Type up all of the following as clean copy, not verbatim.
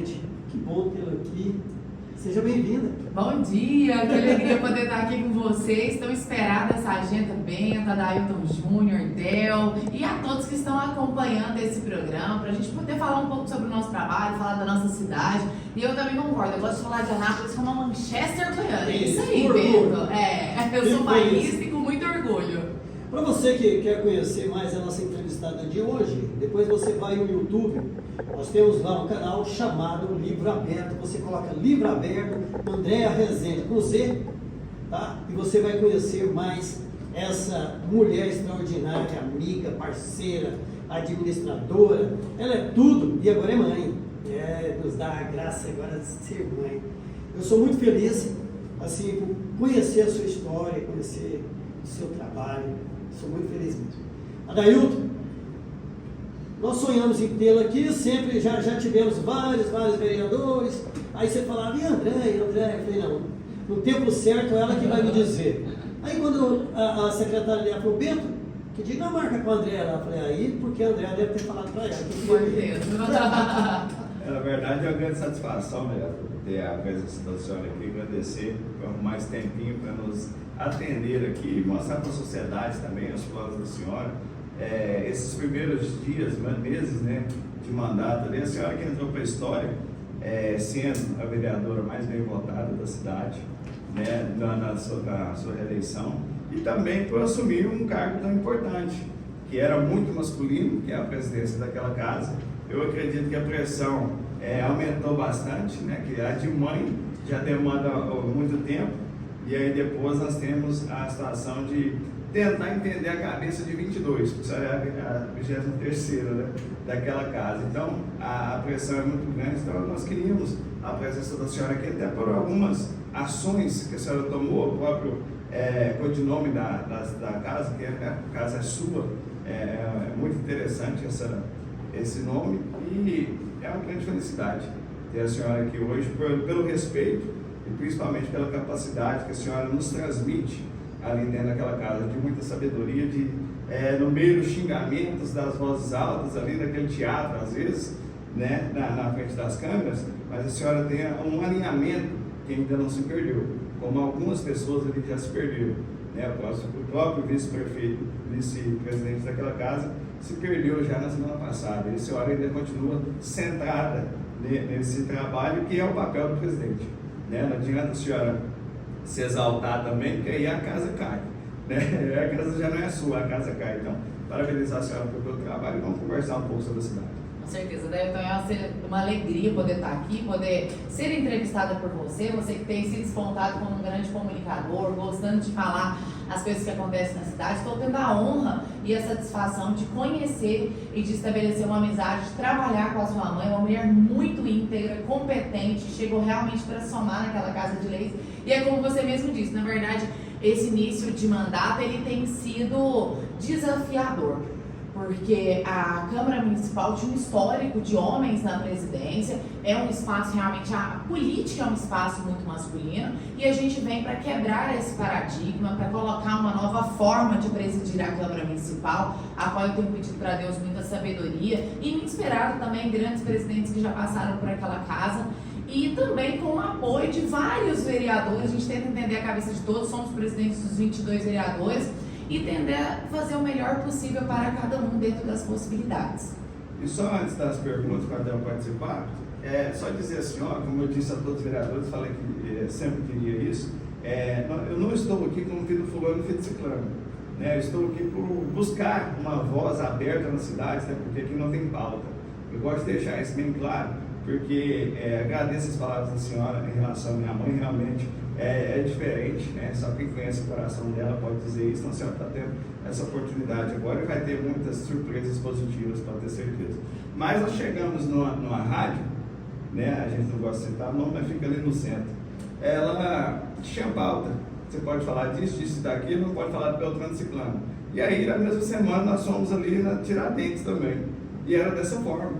gente. Que bom tê-la aqui. Seja bem-vinda. Bom dia, que alegria poder estar aqui com vocês. Tão esperada essa agenda benta da Ailton Júnior, Del e a todos que estão acompanhando esse programa, para a gente poder falar um pouco sobre o nosso trabalho, falar da nossa cidade. E eu também concordo, eu gosto de falar de Anápolis como uma Manchester goiana. É isso aí, Bento. Eu sou paulista e com muito orgulho. Para você que quer conhecer mais a nossa entrevistada de hoje, depois você vai no YouTube, nós temos lá um canal chamado Livro Aberto. Você coloca Livro Aberto, Andréa Rezende, com Z, tá? E você vai conhecer mais essa mulher extraordinária, amiga, parceira, administradora. Ela é tudo e agora é mãe. Nos dá a graça agora de ser mãe. Eu sou muito feliz, assim, por conhecer a sua história, conhecer o seu trabalho. Sou muito feliz mesmo. Adailton, nós sonhamos em tê-la aqui, sempre já tivemos vários vereadores. Aí você falava, e André? Eu falei, não, no tempo certo ela que vai me dizer. Aí quando a secretária dela falou, Bento, que diga a marca com a André, eu falei, aí porque a André deve ter falado para ela. Na verdade é uma grande satisfação, ter a presença da senhora aqui, agradecer por mais tempinho para nos atender aqui e mostrar para a sociedade também os planos da senhora. Esses primeiros dias, meses, né, de mandato ali, a senhora que entrou para a história, sendo a vereadora mais bem votada da cidade, né, na sua reeleição, e também por assumir um cargo tão importante, que era muito masculino, que é a presidência daquela casa. Eu acredito que a pressão aumentou bastante, né, que a de mãe já demanda muito tempo, e aí depois nós temos a situação de tentar entender a cabeça de 22, que isso é a 23ª, né, daquela casa. Então a pressão é muito grande, então nós queríamos a presença da senhora aqui, até por algumas ações que a senhora tomou, o próprio codinome da casa, que a casa é sua, é muito interessante esse nome, e é uma grande felicidade ter a senhora aqui hoje, pelo respeito e principalmente pela capacidade que a senhora nos transmite ali dentro daquela casa, de muita sabedoria, no meio dos xingamentos, das vozes altas, ali naquele teatro, às vezes, né, na frente das câmeras, mas a senhora tem um alinhamento que ainda não se perdeu, como algumas pessoas ali já se perderam, né? O próprio vice-presidente daquela casa se perdeu já na semana passada, e a senhora ainda continua centrada nesse trabalho que é o papel do presidente, né? Não adianta a senhora se exaltar também, porque aí a casa cai, né? A casa já não é sua, a casa cai. Então, parabenizar a senhora pelo trabalho e vamos conversar um pouco sobre a cidade. Com certeza, então é uma alegria poder estar aqui, poder ser entrevistada por você que tem se despontado como um grande comunicador, gostando de falar as coisas que acontecem na cidade. Estou tendo a honra e a satisfação de conhecer e de estabelecer uma amizade, de trabalhar com a sua mãe, uma mulher muito íntegra, competente, chegou realmente para somar naquela casa de leis. E é como você mesmo disse, na verdade, esse início de mandato ele tem sido desafiador, porque a Câmara Municipal tinha um histórico de homens na presidência, é um espaço realmente, a política é um espaço muito masculino, e a gente vem para quebrar esse paradigma, para colocar uma nova forma de presidir a Câmara Municipal, a qual eu tenho pedido para Deus muita sabedoria, e me inspirado também em grandes presidentes que já passaram por aquela casa, e também com o apoio de vários vereadores. A gente tenta entender a cabeça de todos, somos presidentes dos 22 vereadores, e tender a fazer o melhor possível para cada um dentro das possibilidades. E só antes das perguntas, para eu participar, só dizer assim, como eu disse a todos os vereadores, falei que sempre queria isso, eu não estou aqui como filho fulano e filho ciclano, né? Eu estou aqui por buscar uma voz aberta na cidade, né? Porque aqui não tem pauta. Eu gosto de deixar isso bem claro, porque agradeço as palavras da senhora em relação à minha mãe, realmente é diferente, né? Só quem conhece o coração dela pode dizer isso. Então a senhora está tendo essa oportunidade agora e vai ter muitas surpresas positivas, pode ter certeza. Mas nós chegamos numa rádio, né? A gente não gosta de citar o nome, mas fica ali no centro. Ela tinha pauta, você pode falar disso, daquilo, não pode falar do Beltrano Ciclano. E aí na mesma semana nós fomos ali na Tiradentes também, e era dessa forma.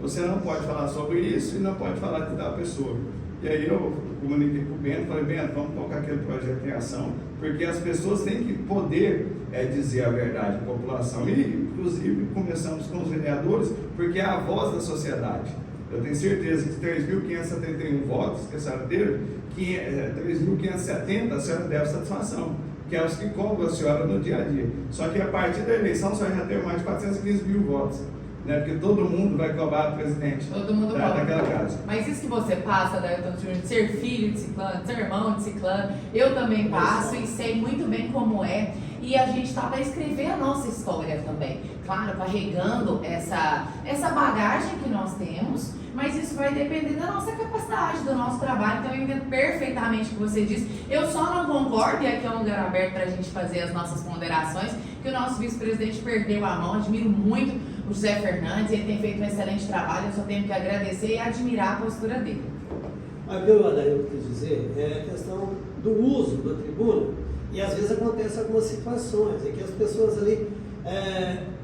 Você não pode falar sobre isso e não pode falar de tal pessoa. E aí eu comuniquei com o Bento, falei, Bento, vamos colocar aquele projeto em ação, porque as pessoas têm que poder dizer a verdade à população. E, inclusive, começamos com os vereadores, porque é a voz da sociedade. Eu tenho certeza que 3.571 votos que a senhora teve, 3.570 a senhora deve satisfação, que é os que cobram a senhora no dia a dia. Só que a partir da eleição a senhora já teve mais de 415 mil votos, né? Porque todo mundo vai cobrar o presidente daquela casa. Mas isso que você passa, Dailton Júnior, de ser filho de ciclano, de ser irmão de ciclano, eu também passo e sei muito bem como é. E a gente está para escrever a nossa história também. Claro, carregando essa bagagem que nós temos, mas isso vai depender da nossa capacidade, do nosso trabalho. Então eu entendo perfeitamente o que você disse. Eu só não concordo, e aqui é um lugar aberto para a gente fazer as nossas ponderações, que o nosso vice-presidente perdeu a mão. Admiro muito o José Fernandes, ele tem feito um excelente trabalho, eu só tenho que agradecer e admirar a postura dele. Mas o que eu quis dizer é a questão do uso da tribuna, e às vezes acontecem algumas situações em que as pessoas ali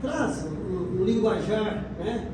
trazem um linguajar, né,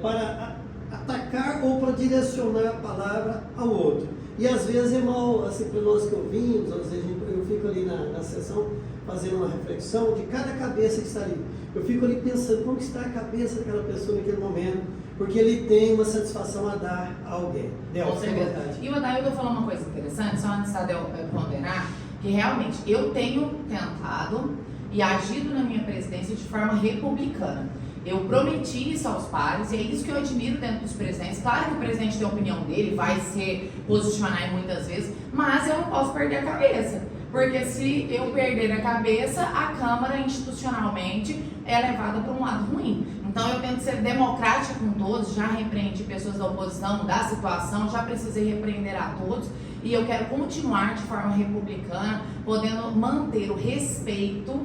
para atacar ou para direcionar a palavra ao outro. E às vezes é mal, assim, para nós que ouvimos, às vezes eu fico ali na sessão fazendo uma reflexão de cada cabeça que está ali. Eu fico ali pensando como está a cabeça daquela pessoa naquele momento, porque ele tem uma satisfação a dar a alguém. Com certeza. E o Adailton falou uma coisa interessante, só antes de eu ponderar, que realmente eu tenho tentado e agido na minha presidência de forma republicana. Eu prometi isso aos pares, e é isso que eu admiro dentro dos presidentes. Claro que o presidente tem a opinião dele, vai se posicionar muitas vezes, mas eu não posso perder a cabeça. Porque se eu perder a cabeça, a Câmara institucionalmente é levada para um lado ruim. Então eu tento ser democrática com todos, já repreendi pessoas da oposição, da situação, já precisei repreender a todos. E eu quero continuar de forma republicana, podendo manter o respeito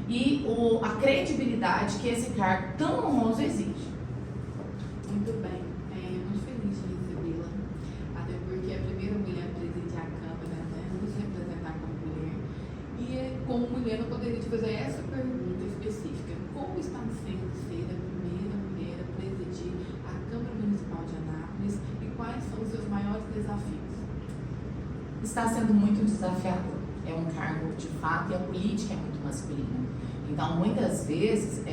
e a credibilidade que esse cargo tão honroso exige. Muito bem, muito feliz de recebê-la, até porque é a primeira mulher a presidir a Câmara, né, nos representar como mulher. E como mulher eu poderia te fazer essa pergunta específica: como está sendo ser a primeira mulher a presidir a Câmara Municipal de Anápolis e quais são os seus maiores desafios? Está sendo muito desafiador. É um cargo de fato, e a política é muito masculina. Então, muitas vezes,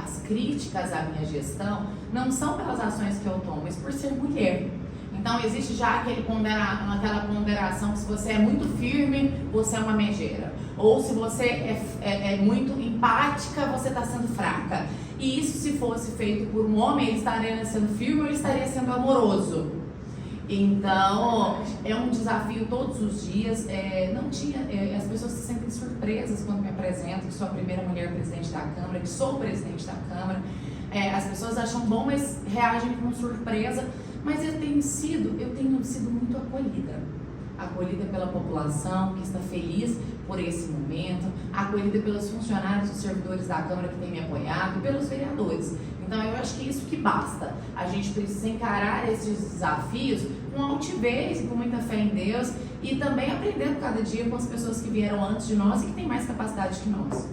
as críticas à minha gestão não são pelas ações que eu tomo, mas por ser mulher. Então, existe já aquela ponderação que se você é muito firme, você é uma megera. Ou se você é muito empática, você está sendo fraca. E isso, se fosse feito por um homem, ele estaria sendo firme ou ele estaria sendo amoroso. Então, é um desafio todos os dias. As pessoas se sentem surpresas quando me apresento, que sou a primeira mulher presidente da Câmara, que sou o presidente da Câmara. As pessoas acham bom, mas reagem com surpresa. Mas eu tenho sido muito acolhida pela população que está feliz por esse momento, acolhida pelos funcionários e servidores da Câmara que têm me apoiado e pelos vereadores. Então eu acho que isso que basta. A gente precisa encarar esses desafios com altivez e com muita fé em Deus, e também aprendendo cada dia com as pessoas que vieram antes de nós e que têm mais capacidade que nós.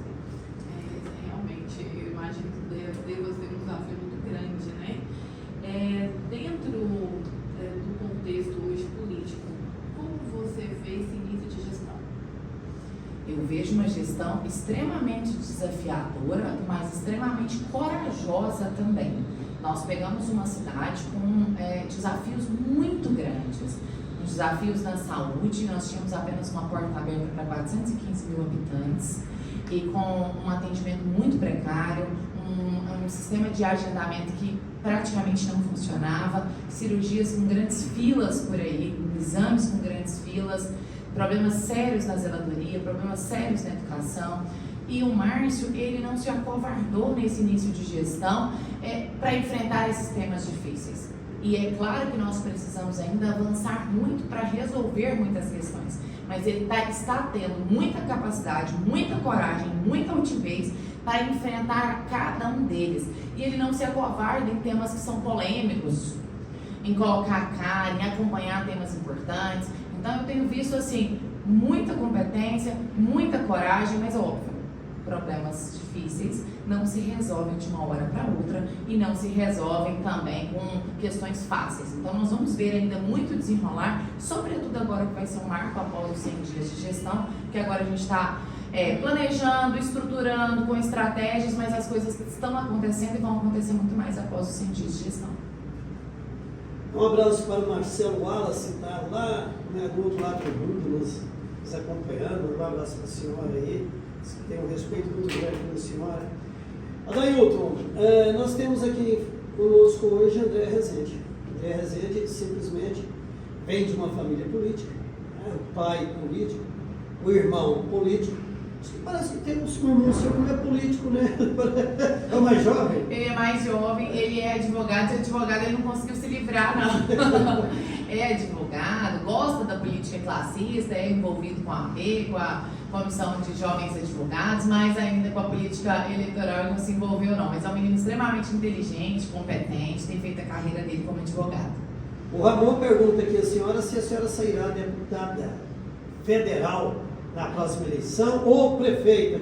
Realmente, eu imagino que deva ser um desafio muito grande, né? Dentro do contexto hoje político, como você vê esse início de gestão? Eu vejo uma gestão extremamente desafiadora, mas extremamente corajosa também. Nós pegamos uma cidade com desafios muito grandes. Os desafios na saúde, nós tínhamos apenas uma porta aberta para 415 mil habitantes e com um atendimento muito precário, um sistema de agendamento que praticamente não funcionava, cirurgias com grandes filas por aí, exames com grandes filas, problemas sérios na zeladoria, problemas sérios na educação. E o Márcio, ele não se acovardou nesse início de gestão para enfrentar esses temas difíceis. E é claro que nós precisamos ainda avançar muito para resolver muitas questões, mas ele está tendo muita capacidade, muita coragem, muita altivez para enfrentar cada um deles. E ele não se acovarda em temas que são polêmicos, em colocar a cara, em acompanhar temas importantes. Então eu tenho visto assim, muita competência, muita coragem, mas óbvio, problemas difíceis não se resolvem de uma hora para outra e não se resolvem também com questões fáceis. Então nós vamos ver ainda muito desenrolar, sobretudo agora que vai ser um marco após os 100 dias de gestão, que agora a gente está planejando, estruturando com estratégias, mas as coisas estão acontecendo e vão acontecer muito mais após os 100 dias de gestão. Um abraço para o Marcelo Wallace, está lá, né, do outro lado do mundo, nos acompanhando. Um abraço para a senhora aí, que tem um respeito muito grande pela senhora. Adailton, nós temos aqui conosco hoje André Rezende. André Rezende simplesmente vem de uma família política, né, o pai político, o irmão político. Parece que tem um irmão seu que não é político, né? É o mais jovem? Ele é mais jovem, ele é advogado. De advogado ele não conseguiu se livrar, não. É advogado, gosta da política classista, é envolvido com a AP, com a Comissão de Jovens Advogados, mas ainda com a política eleitoral ele não se envolveu, não. Mas é um menino extremamente inteligente, competente, tem feito a carreira dele como advogado. O Ramon pergunta aqui se a senhora sairá deputada federal na próxima eleição ou prefeita.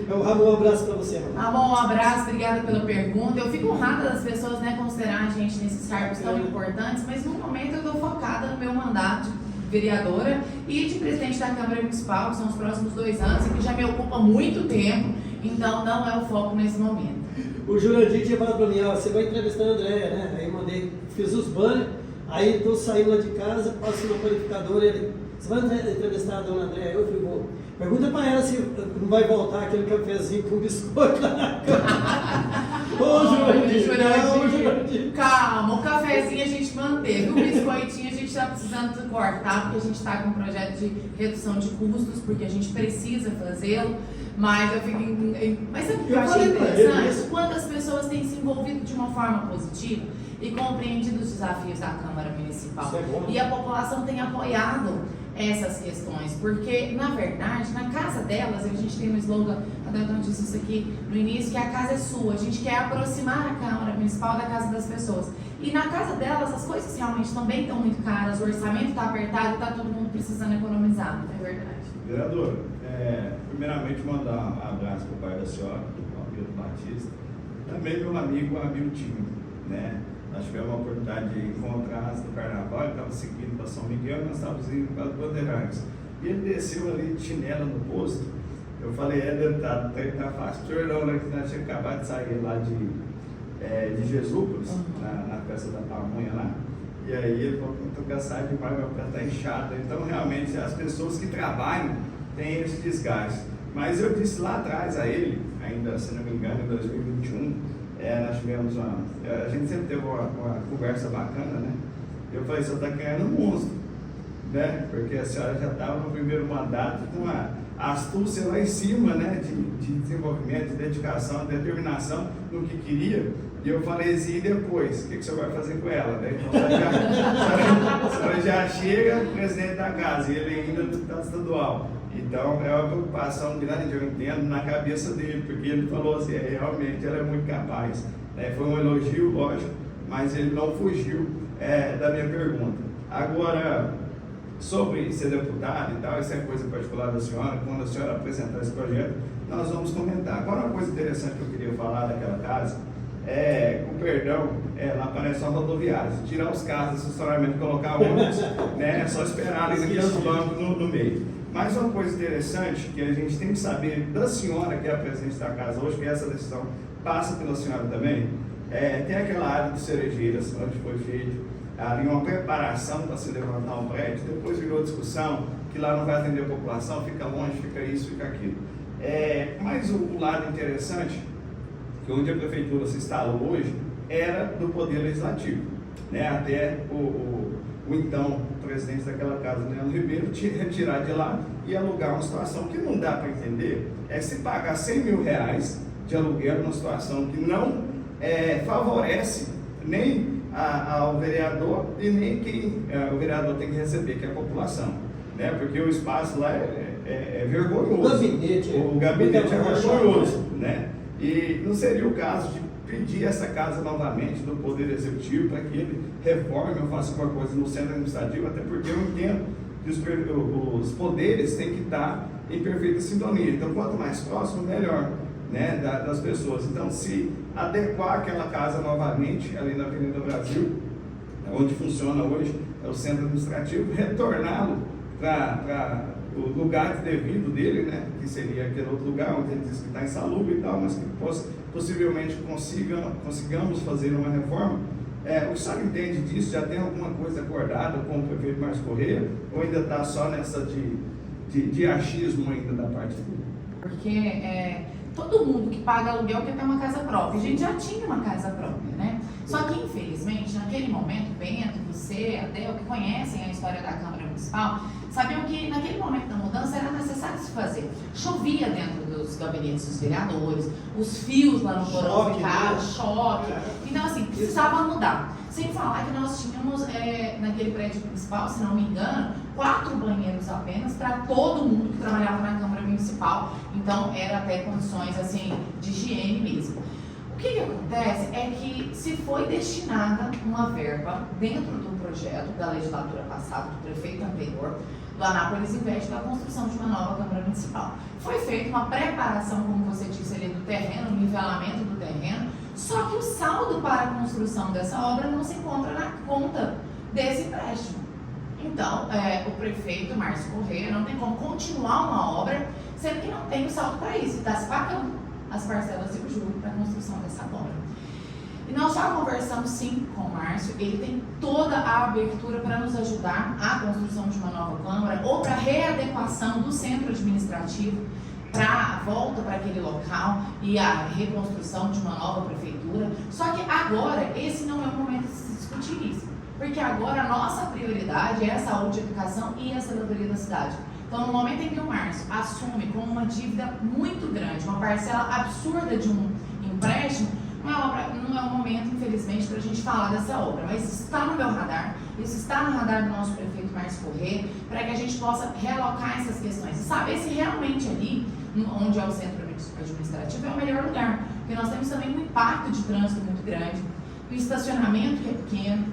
Ramon, um abraço para você, Ramon. Ramon, um abraço, obrigada pela pergunta. Eu fico honrada das pessoas, né, considerar a gente nesses cargos tão importantes, mas no momento eu estou focada no meu mandato de vereadora e de presidente da Câmara Municipal, que são os próximos 2 anos, e que já me ocupa muito tempo, então não é o foco nesse momento. O Jurandir tinha falado para mim, você vai entrevistar a Andréia, né? Aí mandei, fiz os banners, aí estou saindo lá de casa, passo no panificador, ele... Você vai entrevistar a dona Andréia? Eu falei, vou. Pergunta para ela se não vai voltar aquele cafezinho com biscoito lá na cama. Ô, Jurandir. Calma, o cafezinho a gente manteve. O biscoitinho a gente está precisando cortar, porque a gente está com um projeto de redução de custos, porque a gente precisa fazê-lo. Mas eu fico. Mas sabe o que eu achei interessante? Quantas pessoas têm se envolvido de uma forma positiva e compreendido os desafios da Câmara Municipal. E a população tem apoiado essas questões, porque, na verdade, na casa delas, a gente tem um slogan, a Delton disse isso aqui no início, que a casa é sua, a gente quer aproximar a Câmara Municipal da casa das pessoas. E na casa delas, as coisas realmente também estão muito caras, o orçamento está apertado e está todo mundo precisando economizar, não é verdade? Vereadora, primeiramente mandar um abraço para o pai da senhora, o Pedro Batista, também meu amigo Hamilton, né? Nós tivemos a oportunidade de encontrar antes do carnaval, ele estava seguindo para São Miguel, nós estávamos indo para os Bandeirantes. E ele desceu ali de chinela no posto. Eu falei, deputado, tá fácil. O senhor não, né, que nós tínhamos acabado de sair lá de Jesúpolis, na festa da pamonha lá. E aí ele falou, estou cansado demais, meu pé está inchado. Então, realmente, as pessoas que trabalham têm esse desgaste. Mas eu disse lá atrás a ele, ainda, se não me engano, em 2021, nós tivemos a gente sempre teve uma conversa bacana, né? Eu falei, você está ganhando um monstro, né? Porque a senhora já estava no primeiro mandato com a astúcia lá em cima, né? De desenvolvimento, de dedicação, de determinação no que queria. E eu falei assim, e depois? O que o senhor vai fazer com ela, né? Então a senhora já chega presidente da casa e ele ainda deputado estadual. Então, é uma preocupação grande, eu entendo, na cabeça dele, porque ele falou assim, realmente ela é muito capaz. Foi um elogio, lógico, mas ele não fugiu da minha pergunta. Agora, sobre ser deputado e tal, isso é coisa particular da senhora, quando a senhora apresentar esse projeto, nós vamos comentar. Agora, uma coisa interessante que eu queria falar daquela casa, com perdão, lá parece uma rodoviária. Se tirar os carros do estacionamento e colocar ônibus, né, é só esperar ali naqueles bancos no meio. Mas uma coisa interessante que a gente tem que saber da senhora, que é a presidente da casa hoje, que essa decisão passa pela senhora também, tem aquela área de Cerejeiras, onde foi feito ali uma preparação para se levantar um prédio, depois virou discussão, que lá não vai atender a população, fica longe, fica isso, fica aquilo. Mas o lado interessante, que onde a prefeitura se instalou hoje, era do Poder Legislativo, né? Até o então presidente daquela casa, Leandro Ribeiro, retirar de lá e alugar uma situação que não dá para entender, se pagar R$100 mil de aluguel numa situação que não favorece nem ao vereador e nem quem o vereador tem que receber, que é a população, né? Porque o espaço lá é vergonhoso. O gabinete é vergonhoso, né? E não seria o caso de pedir essa casa novamente do Poder Executivo para que ele reforme ou faça alguma coisa no centro administrativo, até porque eu entendo que os poderes têm que estar em perfeita sintonia. Então, quanto mais próximo, melhor, né, das pessoas. Então, se adequar aquela casa novamente ali na Avenida Brasil, onde funciona hoje o centro administrativo, retorná-lo para o lugar devido dele, né, que seria aquele outro lugar onde ele diz que está insalubre e tal, mas que possivelmente consigamos fazer uma reforma, O senhor entende disso? Já tem alguma coisa acordada com o prefeito Márcio Corrêa? Ou ainda está só nessa de achismo ainda da parte dele? Porque todo mundo que paga aluguel quer ter uma casa própria. A gente já tinha uma casa própria, né? Só que, infelizmente, naquele momento, Bento, você, Adel, que conhecem a história da Câmara Municipal, sabiam que naquele momento da mudança era necessário se fazer. Chovia dentro dos gabinetes dos vereadores, os fios lá no porão ficaram, choque. Então, assim, precisava mudar. Sem falar que nós tínhamos, naquele prédio principal, se não me engano, 4 banheiros apenas para todo mundo que trabalhava na Câmara Municipal. Então, era até condições, assim, de higiene mesmo. O que acontece é que se foi destinada uma verba dentro do projeto da legislatura passada, do prefeito anterior, do Anápolis Invest, da construção de uma nova Câmara Municipal. Foi feita uma preparação, como você disse ali, do terreno, o nivelamento do terreno, só que o saldo para a construção dessa obra não se encontra na conta desse empréstimo. Então, o prefeito Márcio Corrêa não tem como continuar uma obra, sendo que não tem o saldo para isso, está se pagando as parcelas e o juro para a construção dessa obra. E nós já conversamos sim com o Márcio, ele tem toda a abertura para nos ajudar à construção de uma nova Câmara ou para a readequação do centro administrativo para a volta para aquele local e a reconstrução de uma nova prefeitura. Só que agora, esse não é o momento de se discutir isso, porque agora a nossa prioridade é a saúde, a educação e a zeladoria da cidade. Então, no momento em que o Márcio assume com uma dívida muito grande, uma parcela absurda de um empréstimo, não é um momento, infelizmente, para a gente falar dessa obra, mas está no meu radar, isso está no radar do nosso prefeito Márcio Corrêa, para que a gente possa realocar essas questões e saber se realmente ali, onde é o centro administrativo, é o melhor lugar, porque nós temos também um impacto de trânsito muito grande, o estacionamento que é pequeno,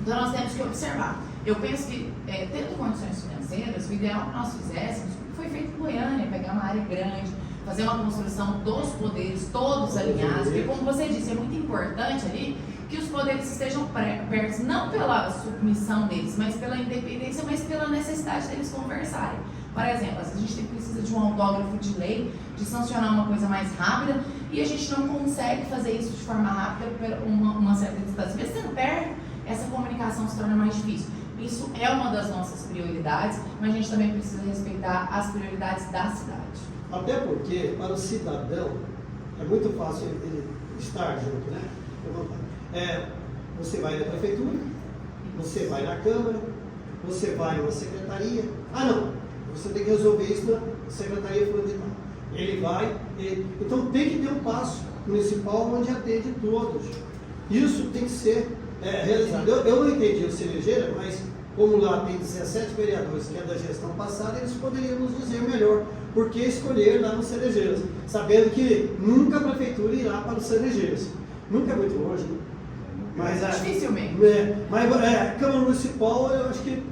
então nós temos que observar. Eu penso que, tendo condições financeiras, o ideal que nós fizéssemos foi feito em Goiânia, pegar uma área grande, fazer uma construção dos poderes todos alinhados, porque, como você disse, é muito importante ali que os poderes estejam perto, não pela submissão deles, mas pela independência, mas pela necessidade deles conversarem. Por exemplo, às vezes a gente precisa de um autógrafo de lei, de sancionar uma coisa mais rápida, e a gente não consegue fazer isso de forma rápida por uma certa distância. Mesmo sendo perto, essa comunicação se torna mais difícil. Isso é uma das nossas prioridades, mas a gente também precisa respeitar as prioridades da cidade. Até porque, para o cidadão, é muito fácil ele estar junto, né? Você vai na prefeitura, você vai na Câmara, você vai na secretaria. Ah, não, você tem que resolver isso na secretaria fulana de tal. Ele vai, então tem que ter um passo municipal onde atende todos. Isso tem que ser realizado. Eu não entendi o Cerejeira, mas como lá tem 17 vereadores que é da gestão passada, eles poderiam nos dizer melhor por que escolher lá no Cerejeiras, sabendo que nunca a prefeitura irá para os Cerejeiras. Nunca é muito longe, né? Mas dificilmente. Mas a Câmara Municipal, eu acho que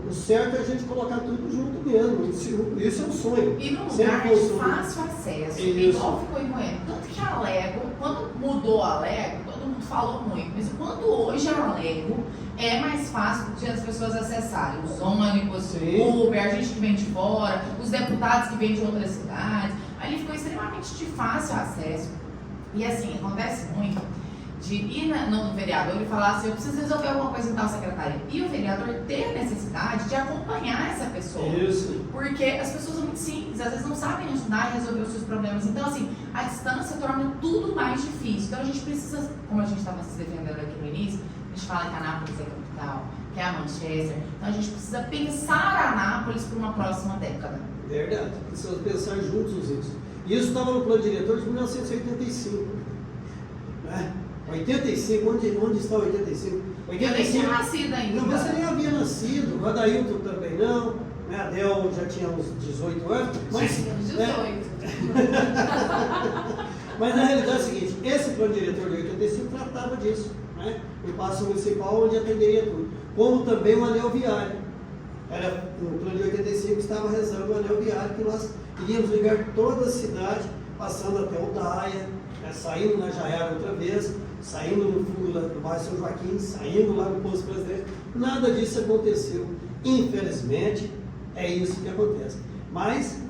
o certo é a gente colocar tudo junto mesmo. Isso é um sonho. E num lugar de fácil acesso, igual ficou em Goiânia. Tanto que a Lego, quando mudou a Lego, todo mundo falou muito, mas quando hoje a Lego é mais fácil de as pessoas acessarem os ônibus, o Uber, a gente que vem de fora, os deputados que vêm de outras cidades, ali ficou extremamente de fácil acesso. E assim, acontece muito de ir no vereador e falar assim, eu preciso resolver alguma coisa em tal secretaria. E o vereador ter a necessidade de acompanhar essa pessoa. Isso. Porque as pessoas são muito simples, às vezes não sabem ajudar e resolver os seus problemas. Então, assim, a distância torna tudo mais difícil. Então, a gente precisa, como a gente estava se defendendo aqui no início, a gente fala que a Anápolis é a capital, que é a Manchester. Então, a gente precisa pensar a Anápolis para uma próxima década. Verdade, precisamos pensar juntos isso. E isso estava no plano diretor de 1985. Né? 85, onde está 85? 85? Eu nem tinha nascido ainda. Não, você nem havia nascido, o Adailton também não, né? A Adel já tinha uns 18 anos. Mas, sim, 18. Mas na realidade é o seguinte, esse plano diretor de 85 tratava disso, né? O passo municipal onde atenderia tudo. Como também o anel viário. No plano de 85 estava rezando o anel viário, que nós iríamos ligar toda a cidade, passando até o Daia, saindo na Jaiara outra vez, saindo no fundo do bairro São Joaquim, saindo lá no Posto Presidente. Nada disso aconteceu. Infelizmente, é isso que acontece. Mas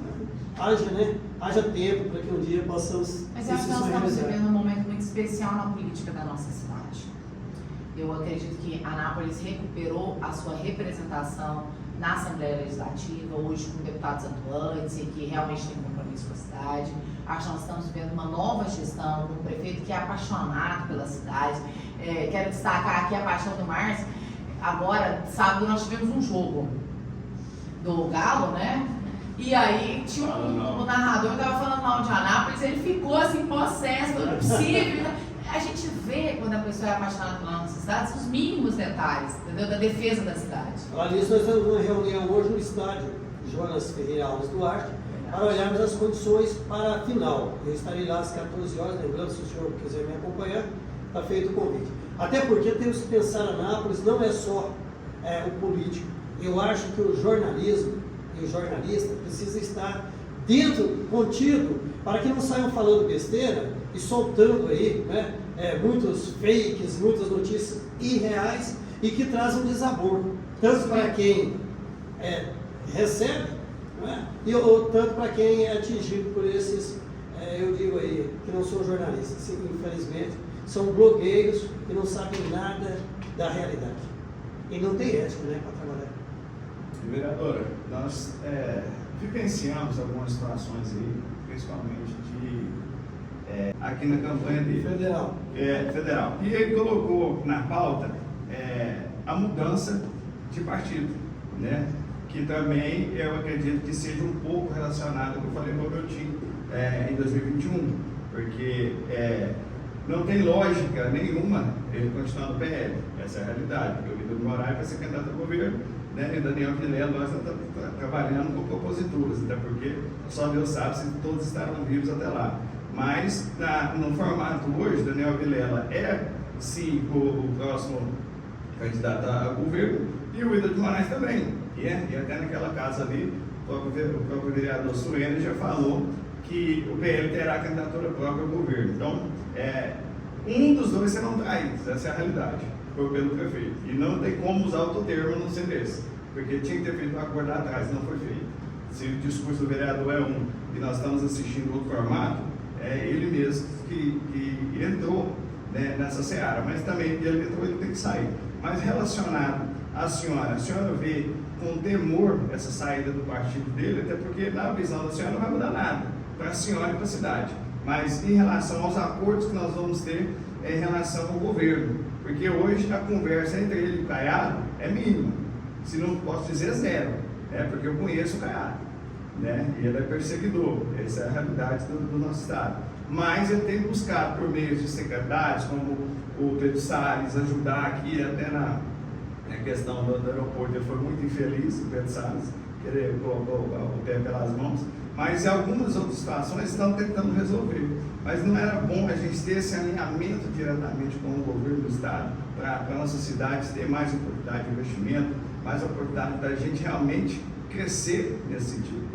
haja tempo para que um dia possamos. Mas eu acho que nós estamos vivendo um momento muito especial na política da nossa cidade. Eu acredito que Anápolis recuperou a sua representação na Assembleia Legislativa, hoje com deputados atuantes e que realmente tem compromisso com a cidade. Acho que nós estamos vivendo uma nova gestão, com um prefeito que é apaixonado pela cidade. Quero destacar aqui a paixão do Márcio. Agora, sábado, nós tivemos um jogo do Galo, né? E aí tinha o narrador que estava falando mal de Anápolis, ele ficou assim, possesso, não é possível. A gente vê, quando a pessoa é apaixonada pela nossa cidade, os mínimos detalhes, entendeu? Da defesa da cidade. Olha, isso nós estamos numa reunião hoje no estádio Jonas Ferreira Alves Duarte, para olharmos as condições para a final. Eu estarei lá às 14 horas, lembrando, se o senhor quiser me acompanhar, está feito o convite. Até porque temos que pensar Anápolis, não é só o político. Eu acho que o jornalismo e o jornalista precisa estar dentro, contido, para que não saiam falando besteira e soltando aí, né, muitos fakes, muitas notícias irreais e que trazem desabor, tanto para quem recebe, né, ou tanto para quem é atingido por esses, eu digo aí, que não são jornalistas, infelizmente, são blogueiros que não sabem nada da realidade. E não tem ética, né, para trabalhar. Vereadora, nós vivenciamos algumas situações aí, principalmente aqui na campanha dele. Federal. Federal. E ele colocou na pauta a mudança de partido, né? Que também eu acredito que seja um pouco relacionado com o que eu falei com o meu time em 2021, porque não tem lógica nenhuma ele continuar no PL, essa é a realidade, porque o Vitor de Moraes vai ser candidato ao governo, né? E Daniel Vilela, nós estamos trabalhando com proposituras, até porque só Deus sabe se todos estarão vivos até lá. Mas no formato hoje, Daniel Vilela sim o próximo candidato a governo e o Vitor de Moraes também. E até naquela casa ali, o próprio vereador Suene já falou que o PL terá candidatura própria ao governo. Então, um dos dois serão traídos, essa é a realidade, pelo prefeito. E não tem como usar o termo não ser desse, porque tinha que ter feito um acordo lá atrás, não foi feito. Se o discurso do vereador é um e nós estamos assistindo outro formato, é ele mesmo que entrou, né, nessa seara, mas também ele entrou, ele tem que sair. Mas relacionado à senhora, a senhora vê com temor essa saída do partido dele, até porque na visão da senhora não vai mudar nada para a senhora e para a cidade. Mas em relação aos acordos que nós vamos ter em relação ao governo, porque hoje a conversa entre ele e o Caiado é mínima, se não posso dizer zero, porque eu conheço o Caiado, né? E ele é perseguidor, essa é a realidade do nosso estado. Mas ele tem buscado por meio de secretários, como o Pedro Salles, ajudar aqui até na questão do aeroporto. Ele foi muito infeliz, o Pedro Salles, que ele colocou o pé pelas mãos. Mas em algumas outras situações estão tentando resolver. Mas não era bom a gente ter esse alinhamento diretamente com o governo do estado, para a nossa cidade ter mais oportunidade de investimento, mais oportunidade da gente realmente crescer nesse sentido.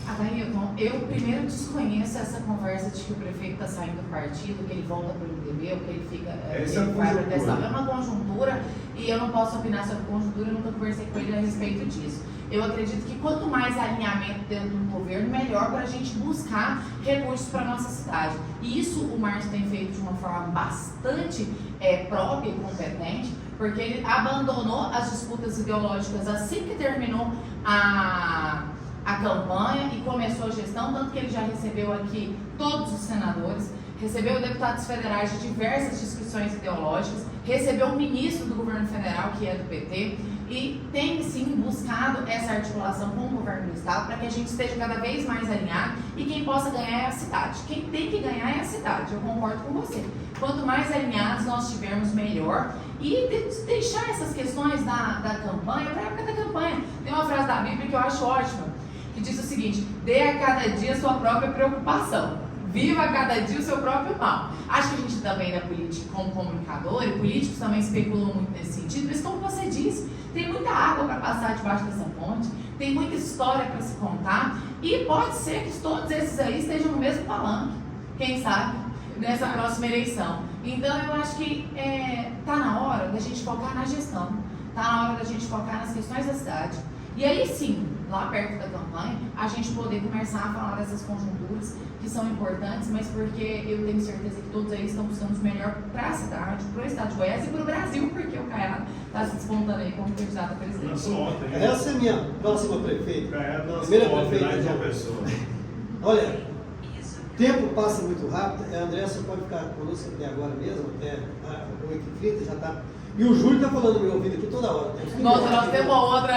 Adailton, eu primeiro desconheço essa conversa de que o prefeito está saindo do partido, que ele volta para o MDB, ou que ele fica. Ele vai para questão. É uma conjuntura e eu não posso opinar sobre conjuntura, eu nunca conversei com ele a respeito disso. Eu acredito que quanto mais alinhamento dentro do governo, melhor para a gente buscar recursos para a nossa cidade. E isso o Márcio tem feito de uma forma bastante própria e competente, porque ele abandonou as disputas ideológicas assim que terminou a campanha e começou a gestão, tanto que ele já recebeu aqui todos os senadores, recebeu deputados federais de diversas discussões ideológicas, recebeu o ministro do governo federal, que é do PT, e tem sim buscado essa articulação com o governo do estado para que a gente esteja cada vez mais alinhado e quem possa ganhar é a cidade. Quem tem que ganhar é a cidade, eu concordo com você. Quanto mais alinhados nós tivermos, melhor. E deixar essas questões da campanha para a época da campanha. Tem uma frase da Bíblia que eu acho ótima, que diz o seguinte: dê a cada dia a sua própria preocupação, viva a cada dia o seu próprio mal. Acho que a gente também na política, como comunicador, e políticos também especulam muito nesse sentido, mas como você disse, tem muita água para passar debaixo dessa ponte, tem muita história para se contar, e pode ser que todos esses aí estejam no mesmo palanque, quem sabe, nessa próxima eleição. Então eu acho que está na hora da gente focar na gestão, está na hora da gente focar nas questões da cidade. E aí sim, lá perto da campanha, a gente poder começar a falar dessas conjunturas que são importantes, mas porque eu tenho certeza que todos eles estão buscando o melhor para a cidade, para o estado de Goiás e para o Brasil, porque o Caiado está se despontando aí como candidato a presidente. Lançou ontem. Essa é a minha próxima prefeita. Caiado lançou Primeira ontem prefeita lá em de João Pessoa. Olha, o tempo passa muito rápido. A Andressa pode ficar conosco até agora mesmo, até 8h30 já está. E o Júlio está falando no meu ouvido aqui toda hora. Nossa, nós temos outra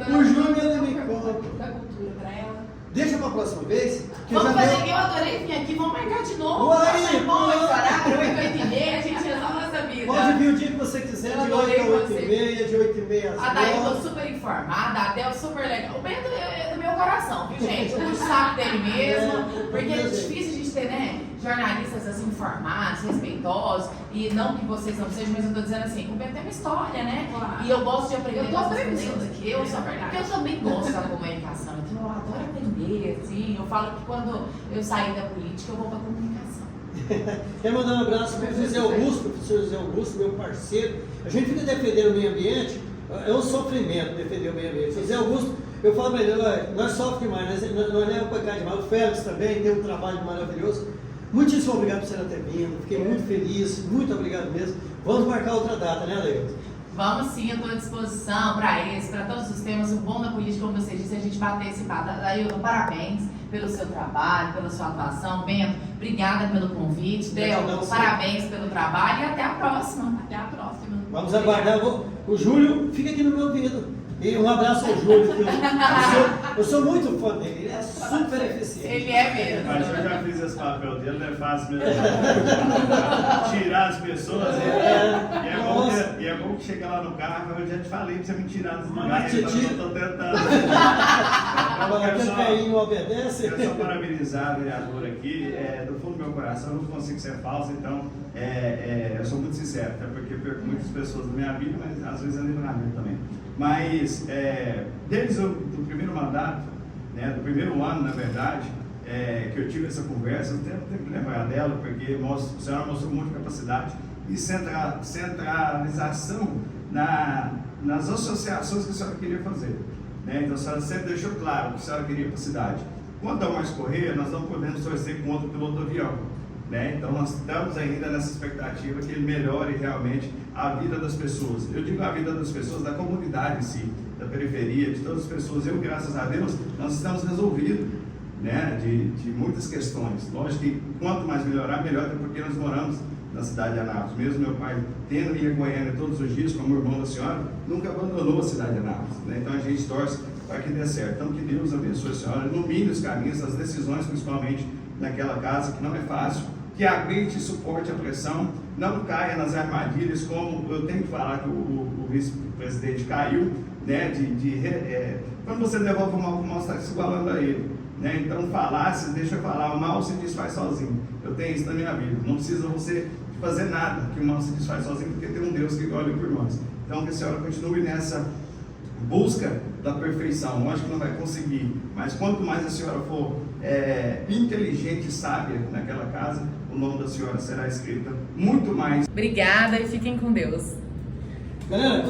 o Júlio ele me conta. Da cultura para ela. Deixa para a próxima vez. Que Vamos já fazer deu- que eu adorei vir aqui, vamos marcar de novo. Uai, Nossa, bom, uai. esse horário, 8h30, a gente resolve essa vida. Pode vir o dia que você quiser, Eu de adorei 8 a você. 8h30, de 8h30 às A Daí eu 9h. tô super informada, a Del super legal. O Bento é do meu coração, viu, gente? Eu puxo o saco dele mesmo, porque é difícil a gente ter, né, jornalistas assim informados, respeitosos, e não que vocês não sejam, mas eu tô dizendo assim, o Bento tem uma história, né? Claro. E eu gosto de aprender Eu tô com essas aprendendo pessoas aqui, eu isso é sou verdade. porque eu também gosto da comunicação, então eu adoro aprender, assim, eu falo que quando eu sair da política, eu vou pra comunicação. Quero mandar um abraço para o José Augusto, professor José Augusto, meu parceiro. A gente fica defendendo o meio ambiente, é um sofrimento defender o meio ambiente. José Augusto, eu falo para ele, nós sofremos demais, nós levamos para cá demais. O Félix também tem um trabalho maravilhoso. Muitíssimo obrigado por você ter vindo, fiquei muito feliz, muito obrigado mesmo. Vamos marcar outra data, né, Leandro? Vamos sim, eu estou à disposição para esse, para todos os temas. O bom da política, como você disse, é a gente bater esse papo. Daí eu dou parabéns pelo seu trabalho, pela sua atuação. Bento, obrigada pelo convite. Del, parabéns pelo trabalho e até a próxima. Até a próxima. Vamos aguardar. O Júlio fica aqui no meu ouvido. E um abraço ao Júlio, que eu sou muito fã dele, ele é super eficiente. Ele é mesmo. Mas eu já fiz esse papel dele, não é fácil mesmo. Tirar as pessoas. E é bom que chega lá no carro, eu já te falei pra você me tirar dos lugares, mas eu tô tentando. Agora, aquele velhinho não obedece. Quero só parabenizar a vereadora aqui, do fundo do meu coração, eu não consigo ser falso, então eu sou muito sincero, até porque eu perco muitas pessoas na minha vida, mas às vezes é livramento também. Mas desde o primeiro mandato, né, do primeiro ano, na verdade, que eu tive essa conversa, eu tenho que lembrar dela, porque a senhora mostrou muita capacidade e centralização nas associações que a senhora queria fazer. Né? Então a senhora sempre deixou claro o que a senhora queria para a cidade. Quanto ao Mais Correia, nós não podemos torcer com outro piloto do avião. Né? Então nós estamos ainda nessa expectativa que ele melhore realmente a vida das pessoas. Eu digo a vida das pessoas, da comunidade em si, da periferia, de todas as pessoas. Eu, graças a Deus, nós estamos resolvidos, né, de muitas questões. Lógico que quanto mais melhorar, melhor, até porque nós moramos na cidade de Anápolis. Mesmo meu pai tendo em Goiânia todos os dias, como o irmão da senhora, nunca abandonou a cidade de Anápolis. Né? Então a gente torce para que dê certo. Então que Deus abençoe a senhora, ilumine os caminhos, as decisões, principalmente naquela casa, que não é fácil, que aguente e suporte a pressão, não caia nas armadilhas, como eu tenho que falar que o vice-presidente caiu, né, quando você devolve o mal, o mal está se igualando a ele. Né? Então deixa eu falar, o mal se desfaz sozinho. Eu tenho isso na minha vida, não precisa você fazer nada, que o mal se desfaz sozinho, porque tem um Deus que olha por nós. Então que a senhora continue nessa busca da perfeição. Eu acho que não vai conseguir, mas quanto mais a senhora for inteligente e sábia naquela casa, o nome da senhora será escrito muito mais. Obrigada e fiquem com Deus. Galera,